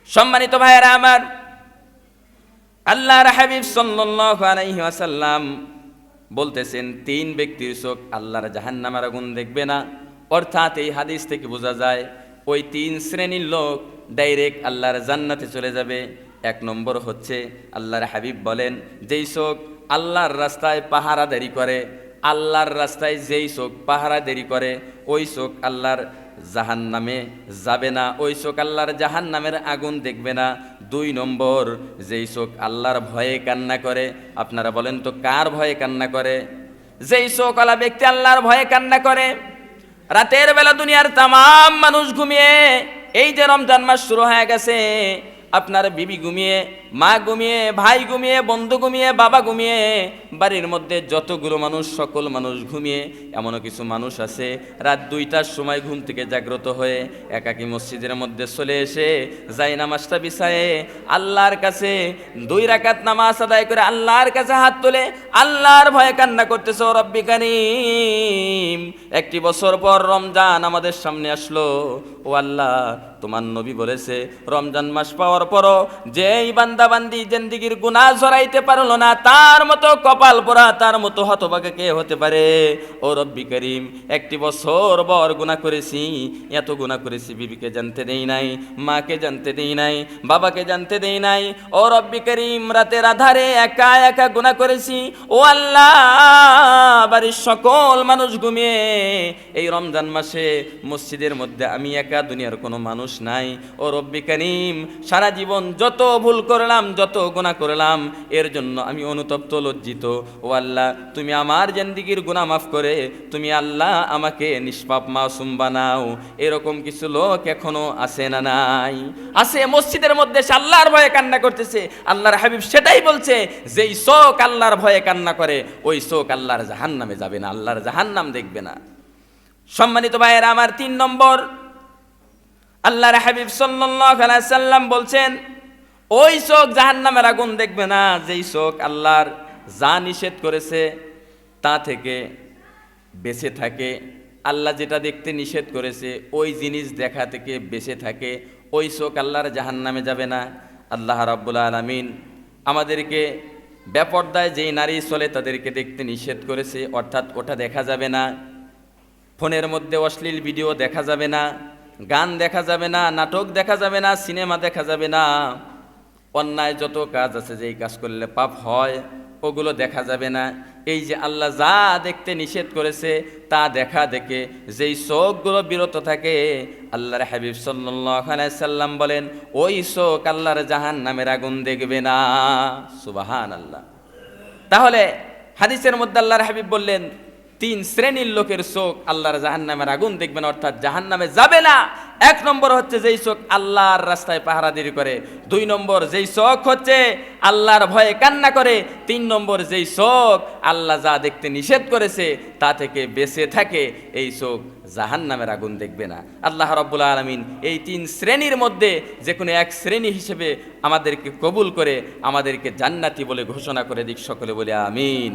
সম্মানিত ভাইয়েরা আমার, আল্লাহর হাবিব সাল্লাল্লাহু আলাইহি ওয়াসাল্লাম বলতেছেন, তিন ব্যক্তির চোখ আল্লাহর জাহান্নামের আগুন দেখবে না। অর্থাৎ এই হাদিস থেকে বোঝা যায় ওই তিন শ্রেণীর লোক ডাইরেক্ট আল্লাহর জান্নাতে চলে যাবে। এক নম্বর হচ্ছে, আল্লাহর হাবিব বলেন, যেই চোখ আল্লাহর রাস্তায় পাহারাদারি করে, আল্লাহর রাস্তায় যেই চোখ পাহারাদারি করে ওই চোখ আল্লাহর জাহান্নামে যাবে না, ওই চোখ আল্লাহর জাহান্নামের আগুন দেখবে না। দুই নম্বর, যেই চোখ আল্লাহর ভয়ে কান্না করে। আপনারা বলেন তো কার ভয়ে কান্না করে? যেই চোখওয়ালা ব্যক্তি আল্লাহর ভয়ে কান্না করে। রাতের বেলা দুনিয়ার তামাম মানুষ ঘুমিয়ে, এই যে রমজান মাস শুরু হয়ে গেছে, আপনার বিবি ঘুমিয়ে, মা ঘুমিয়ে, ভাই ঘুমিয়ে, বন্ধু ঘুমিয়ে, বাবা ঘুমিয়ে, বাড়ির মধ্যে যতগুলো মানুষ সকল মানুষ ঘুমিয়ে। এমনও কিছু মানুষ আছে রাত 2টার সময় ঘুম থেকে জাগ্রত হয়ে একাকী মসজিদের মধ্যে চলে এসে যাই নামাজটা বিছায়ে আল্লাহর কাছে 2 রাকাত নামাজ আদায় করে আল্লাহর কাছে হাত তোলে আল্লাহর ভয়ে কান্না করতেছে, ও রব্বি কারীম, 1 বছর পর রমজান আমাদের সামনে আসলো। ও আল্লাহ, তোমার নবী বলেছে রমজান মাস পাওয়ার পরও যেই বান্দা বান্দি জিন্দেগীর গুনাহ ঝরাইতে পারলো না, তার মতো কপাল পোড়া, তার মতো হতভাগা কে হতে পারে? ও রব্বি করিম, 1 বছর বর গুনাহ করেছি, এত গুনাহ করেছি, বিবিকে জানতে দেই নাই, মাকে জানতে দেই নাই, বাবাকে জানতে দেই নাই। ও রব্বি করিম, রাতের আধারে একা একা গুনাহ করেছি। ও আল্লাহ, বাড়ির সকল মানুষ ঘুমিয়ে এই রমজান মাসে মসজিদের মধ্যে আমি একা, দুনিয়ার কোনো মানুষ নাই। ও রব্বি করিম, সারা জীবন যত ভুল করলাম, যত গুনাহ করলাম, এর জন্য আমি অনুতপ্ত, লজ্জিত। ও আল্লাহ, তুমি আমার জিন্দেগীর গুনাহ মাফ করে তুমি আল্লাহ আমাকে নিষ্পাপ মাসুম বানাও। এরকম কিছু লোক এখনো আছে না নাই? আছে। মসজিদের মধ্যে সে আল্লাহর ভয়ে কান্না করতেছে। আল্লাহর হাবিব সেটাই বলছে, যেই চোখ আল্লাহর ভয়ে কান্না করে ওই চোখ আল্লাহর জাহান্নামে যাবে না, আল্লাহর জাহান্নাম দেখবে না। সম্মানিত ভাইয়েরা আমার, 3 নম্বর, আল্লাহর হাবিব সাল্লাল্লাহু আলাইহি সাল্লাম বলছেন, ওই চোখ জাহান্নামের আগুন দেখবে না যেই চোখ আল্লাহর যা নিষেধ করেছে তা থেকে বেঁচে থাকে। আল্লাহ যেটা দেখতে নিষেধ করেছে ওই জিনিস দেখা থেকে বেঁচে থাকে, ওই চোখ আল্লাহর জাহান্নামে যাবে না। আল্লাহ রাব্বুল আলামিন আমাদেরকে বেপরদায় যেই নারী চলে তাদেরকে দেখতে নিষেধ করেছে, অর্থাৎ ওটা দেখা যাবে না। ফোনের মধ্যে অশ্লীল ভিডিও দেখা যাবে না, গান দেখা যাবে না, নাটক দেখা যাবে না, সিনেমা দেখা যাবে না। অন্যায় যত কাজ আছে, যেই কাজ করলে পাপ হয় ওগুলো দেখা যাবে না। এই যে আল্লাহ যা দেখতে নিষেধ করেছে তা দেখা দেখে যেই চোখগুলো বিরত থাকে, আল্লাহর হাবিব সাল্লাল্লাহু আলাইহি সাল্লাম বলেন, ওই চোখ আল্লাহর জাহান্নামের আগুন দেখবে না। সুবহানাল্লাহ। তাহলে হাদিসের মধ্যে আল্লাহর হাবিব বললেন, 3 শ্রেণীর লোকের চোখ আল্লাহর জাহান্নামের আগুন দেখবে না, অর্থাৎ জাহান্নামে যাবে না। 1 নম্বর হচ্ছে যেই চোখ আল্লাহর রাস্তায় পাহারাদারি করে। 2 নম্বর, যেই চোখ হচ্ছে আল্লাহর ভয়ে কান্না করে। 3 নম্বর, যেই চোখ আল্লাহ যা দেখতে নিষেধ করেছে তা থেকে বেঁচে থাকে, এই চোখ জাহান্নামের আগুন দেখবে না। আল্লাহ রাব্বুল আলামিন এই 3 শ্রেণীর মধ্যে যে কোনো 1 শ্রেণী হিসেবে আমাদেরকে কবুল করে আমাদেরকে জান্নাতি বলে ঘোষণা করে দিক। সকলে বলে আমিন।